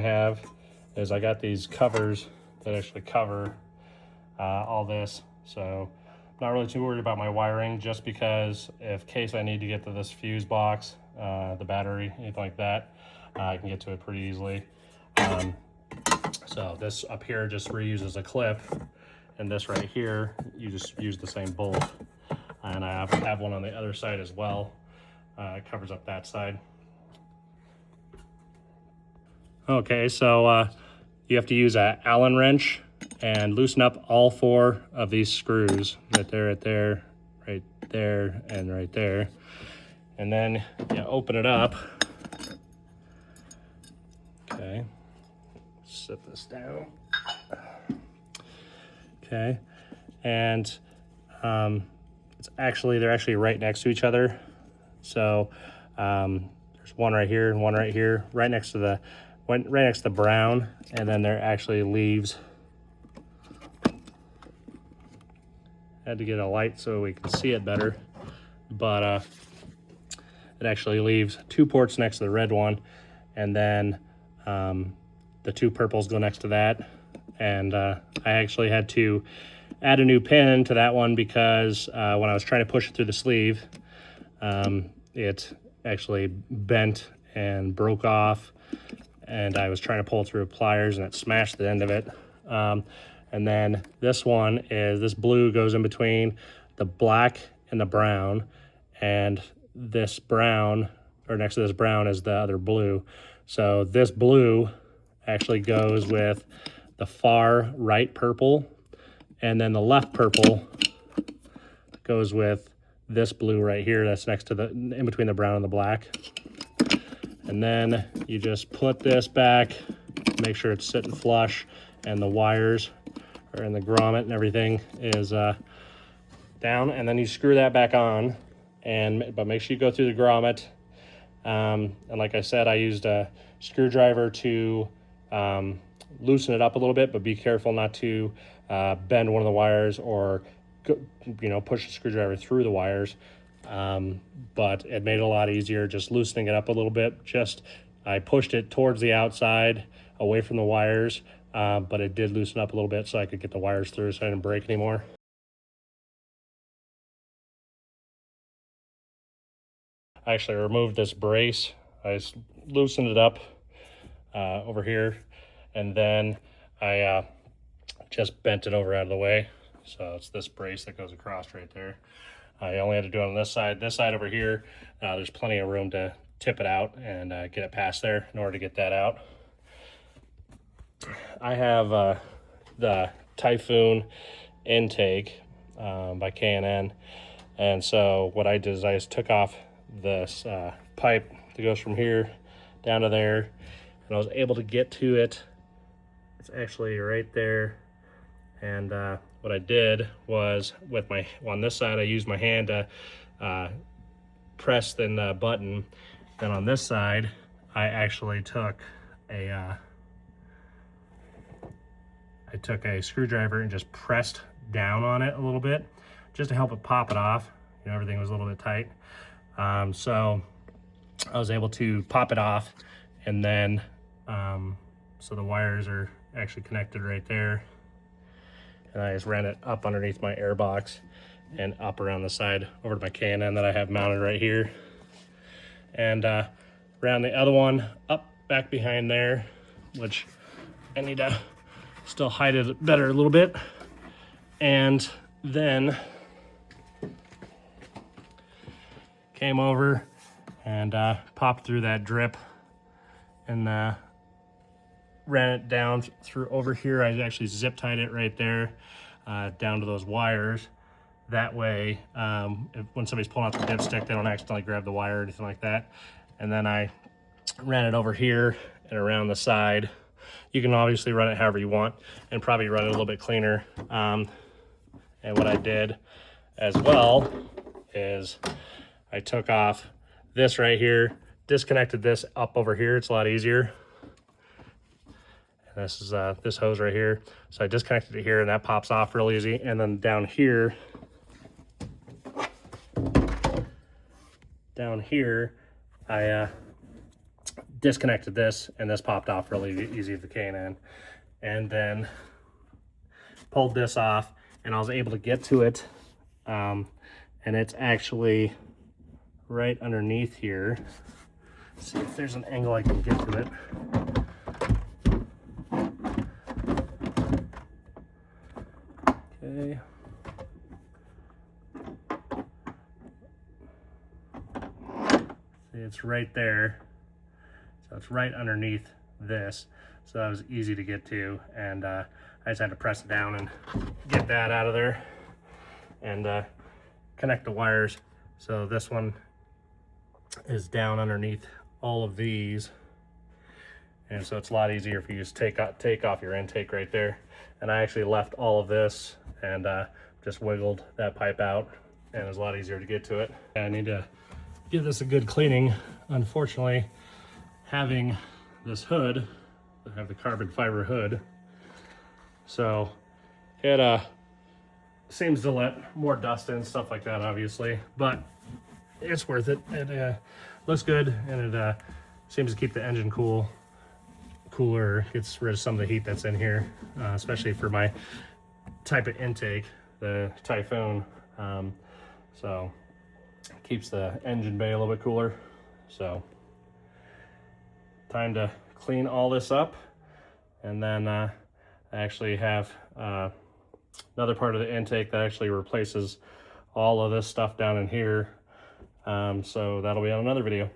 I have is I got these covers that actually cover all this, so I'm not really too worried about my wiring, just because in case I need to get to this fuse box, the battery, anything like that, I can get to it pretty easily. So this up here just reuses a clip, and this right here, you just use the same bolt. And I have one on the other side as well. It covers up that side. Okay, so you have to use an Allen wrench and loosen up all 4 of these screws, right there, right there, and right there. And then you open it up. Okay, set this down. Okay, and they're actually right next to each other. So there's one right here and one right here, right next to the brown, and then there actually leaves. Had to get a light so we can see it better, but it actually leaves 2 ports next to the red one, and then the 2 purples go next to that. And I actually had to add a new pin to that one because when I was trying to push it through the sleeve, it actually bent and broke off, and I was trying to pull it through pliers and it smashed the end of it. And then this blue goes in between the black and the brown, and this brown, or next to this brown, is the other blue. So this blue actually goes with the far right purple, and then the left purple goes with this blue right here that's next to in between the brown and the black. And then you just put this back, make sure it's sitting flush, and the wires are in the grommet and everything is down, and then you screw that back on, but make sure you go through the grommet. And like I said, I used a screwdriver to loosen it up a little bit, but be careful not to bend one of the wires or push the screwdriver through the wires. But it made it a lot easier just loosening it up a little bit. I pushed it towards the outside away from the wires, but it did loosen up a little bit so I could get the wires through so I didn't break anymore. I actually removed this brace. I loosened it up over here, and then I just bent it over out of the way. So it's this brace that goes across right there. I only had to do it on this side. This side over here, there's plenty of room to tip it out and get it past there in order to get that out. I have the Typhoon intake by K&N, and so what I did is I just took off this pipe that goes from here down to there, and I was able to get to it. It's actually right there. And what I did was, on this side, I used my hand to press the button. Then on this side, I actually took a screwdriver and just pressed down on it a little bit, just to help it pop it off. Everything was a little bit tight. So I was able to pop it off, and then so the wires are actually connected right there. And I just ran it up underneath my air box and up around the side over to my K&N that I have mounted right here. And ran the other one up back behind there, which I need to still hide it better a little bit. And then came over and popped through that drip and ran it down through over here. I actually zip tied it right there down to those wires. That way, when somebody's pulling out the dipstick, they don't accidentally grab the wire or anything like that. And then I ran it over here and around the side. You can obviously run it however you want and probably run it a little bit cleaner. And what I did as well is I took off this right here, disconnected this up over here. It's a lot easier. And this is this hose right here. So I disconnected it here, and that pops off real easy. And then down here, I disconnected this, and this popped off really easy with the K&N. And then pulled this off, and I was able to get to it. And it's actually right underneath here. Let's see if there's an angle I can get to it. Okay. See, it's right there. So it's right underneath this. So that was easy to get to, and I just had to press it down and get that out of there and connect the wires. So this one is down underneath all of these, and so it's a lot easier if you just take off your intake right there. And I actually left all of this and just wiggled that pipe out, and it's a lot easier to get to it. I need to give this a good cleaning. Unfortunately, having this hood, I have the carbon fiber hood, so it seems to let more dust in, stuff like that, obviously, but it's worth it. It looks good, and it seems to keep the engine cooler, gets rid of some of the heat that's in here, especially for my type of intake, the Typhoon. So keeps the engine bay a little bit cooler. So time to clean all this up, and then I actually have another part of the intake that actually replaces all of this stuff down in here. So that'll be on another video.